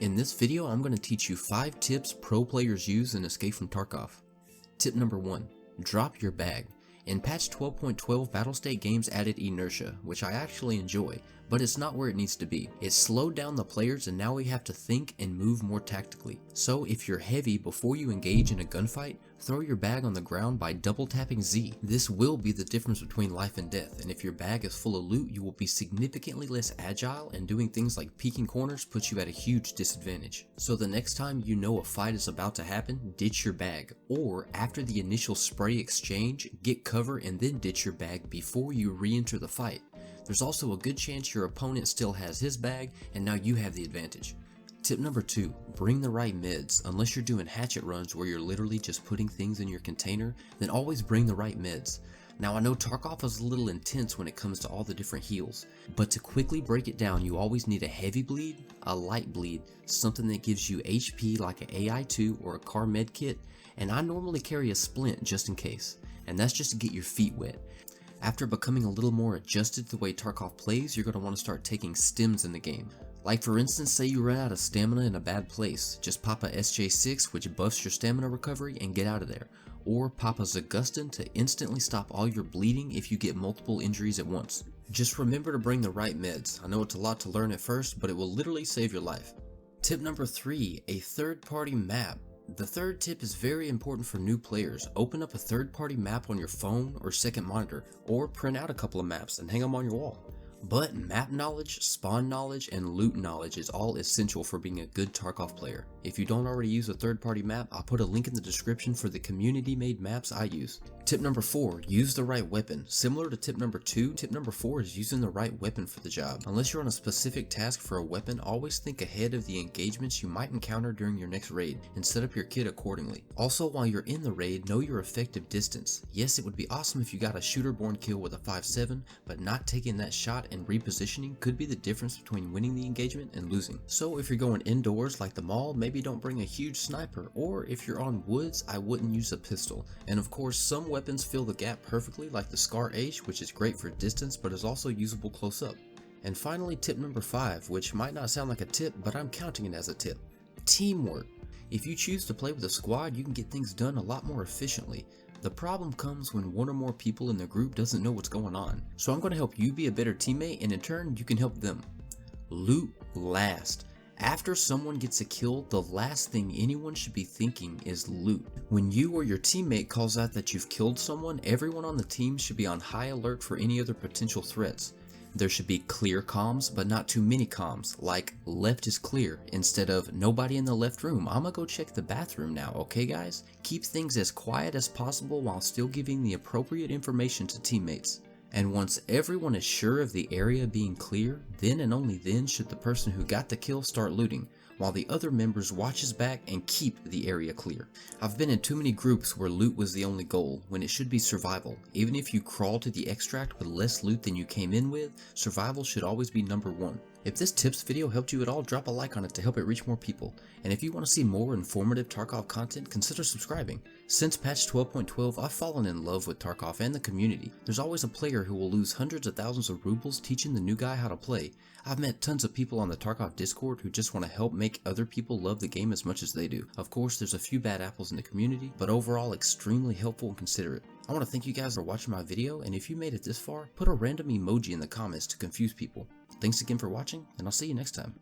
In this video, I'm going to teach you 5 tips pro players use in Escape from Tarkov. Tip number 1. Drop your bag. In patch 12.12, Battlestate Games added inertia, which I actually enjoy, but it's not where it needs to be. It slowed down the players and now we have to think and move more tactically. So if you're heavy before you engage in a gunfight, throw your bag on the ground by double tapping Z. This will be the difference between life and death, and if your bag is full of loot, you will be significantly less agile, and doing things like peeking corners puts you at a huge disadvantage. So the next time you know a fight is about to happen, ditch your bag, or after the initial spray exchange, get cover and then ditch your bag before you re-enter the fight. There's also a good chance your opponent still has his bag and now you have the advantage. Tip number 2, bring the right meds. Unless you're doing hatchet runs where you're literally just putting things in your container, then always bring the right meds. Now I know Tarkov is a little intense when it comes to all the different heals, but to quickly break it down you always need a heavy bleed, a light bleed, something that gives you HP like an AI2 or a car med kit, and I normally carry a splint just in case, and that's just to get your feet wet. After becoming a little more adjusted to the way Tarkov plays, you're going to want to start taking stims in the game. Like for instance, say you run out of stamina in a bad place, just pop a SJ6 which buffs your stamina recovery and get out of there. Or pop a Zagustin to instantly stop all your bleeding if you get multiple injuries at once. Just remember to bring the right meds. I know it's a lot to learn at first, but it will literally save your life. Tip number 3, a third-party map. The third tip is very important for new players. Open up a third-party map on your phone or second monitor, or print out a couple of maps and hang them on your wall. But map knowledge, spawn knowledge, and loot knowledge is all essential for being a good Tarkov player. If you don't already use a third-party map, I'll put a link in the description for the community-made maps I use. Tip number 4, use the right weapon. Similar to tip number 2, tip number 4 is using the right weapon for the job. Unless you're on a specific task for a weapon, always think ahead of the engagements you might encounter during your next raid, and set up your kit accordingly. Also, while you're in the raid, know your effective distance. Yes, it would be awesome if you got a shooter-born kill with a 5.7, but not taking that shot and repositioning could be the difference between winning the engagement and losing. So if you're going indoors like the mall, maybe don't bring a huge sniper, or if you're on woods, I wouldn't use a pistol. And of course, some weapons fill the gap perfectly, like the Scar H, which is great for distance but is also usable close up. And finally, tip number 5, which might not sound like a tip, but I'm counting it as a tip. Teamwork. If you choose to play with a squad, you can get things done a lot more efficiently. The problem comes when one or more people in the group doesn't know what's going on. So I'm going to help you be a better teammate, and in turn you can help them. Loot last. After someone gets a kill, the last thing anyone should be thinking is loot. When you or your teammate calls out that you've killed someone, everyone on the team should be on high alert for any other potential threats. There should be clear comms, but not too many comms, like left is clear, instead of nobody in the left room, I'ma go check the bathroom now, okay guys? Keep things as quiet as possible while still giving the appropriate information to teammates. And once everyone is sure of the area being clear, then and only then should the person who got the kill start looting, while the other members watch his back and keep the area clear. I've been in too many groups where loot was the only goal, when it should be survival. Even if you crawl to the extract with less loot than you came in with, survival should always be number 1. If this tips video helped you at all, drop a like on it to help it reach more people. And if you want to see more informative Tarkov content, consider subscribing. Since patch 12.12, I've fallen in love with Tarkov and the community. There's always a player who will lose hundreds of thousands of rubles teaching the new guy how to play. I've met tons of people on the Tarkov Discord who just want to help make other people love the game as much as they do. Of course, there's a few bad apples in the community, but overall extremely helpful and considerate. I want to thank you guys for watching my video, and if you made it this far, put a random emoji in the comments to confuse people. Thanks again for watching, and I'll see you next time.